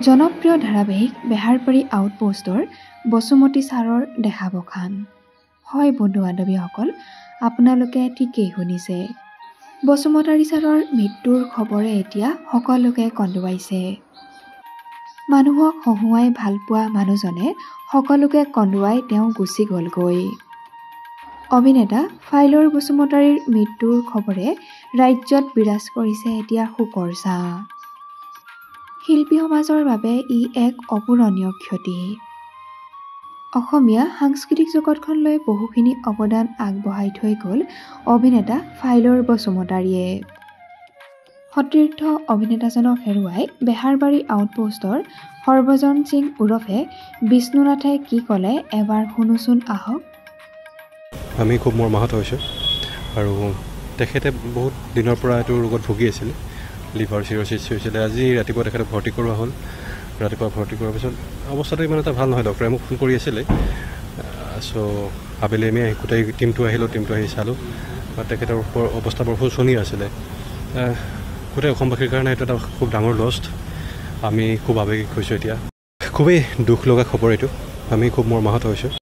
জনপ্ৰিয় ধাৰাবাহিক বেহাৰবাৰী আউটপোষ্টৰ বসুমতী ছাৰৰ দেখাবখান। হয় বন্ধু বান্ধৱীসকল, আপোনালোকে ঠিকেই শুনিছে। বসুমতাৰী ছাৰৰ মৃত্যুৰ খবৰে এতিয়া সকলোকে কন্দুৱাইছে। মানুহক হহুৱাই ভালপোৱা মানুহজনে সকলোকে কন্দুৱাই তেওঁ গুচি গ'লগৈ। অভিনেতা ফাইলৰ বসুমতাৰীৰ মৃত্যুৰ খবৰে ৰাজ্যত বিৰাজ কৰিছে এতিয়া শোকৰ ছাঁ। শিল্পী সমাজৰ বাবে ই এক অপূৰণীয় ক্ষতি। অসমীয়া সাংস্কৃতিক জগতখনলৈ বহুখিনি অৱদান আগবঢ়াই থৈ গ'ল অভিনেতা ফাইলৰ বসুমতাৰীয়ে। সতীৰ্থ অভিনেতাজনক হেৰুৱাই বেহাৰবাৰী আউটপোষ্টৰ সৰ্বজন সিং ওৰফে বিষ্ণুনাথে কি ক'লে এবাৰ শুনোচোন আহক। আমি খুব মৰ্মাহত হৈছোঁ আৰু তেখেতে বহুত দিনৰ পৰা এইটো ৰোগত ভুগি আছিল। লিভাৰ চিৰচিছ হৈছিলে। আজি ৰাতিপুৱা তেখেতক ভৰ্তি কৰোৱা হ'ল। ৰাতিপুৱা ভৰ্তি কৰাৰ পিছত অৱস্থাটো ইমান এটা ভাল নহয়। ডক্টৰে মোক ফোন কৰি আছিলে। চ' আবেলি আমি গোটেই টিমটো আহিলোঁ। টিমটো আহি চালোঁ। তেখেতৰ অৱস্থা বৰ শোচনীয় আছিলে। গোটেই অসমবাসীৰ কাৰণে এইটো এটা খুব ডাঙৰ লষ্ট। আমি খুব আৱেগিক হৈছোঁ এতিয়া। খুবেই দুখ লগা খবৰ এইটো। আমি খুব মৰ্মাহত হৈছোঁ।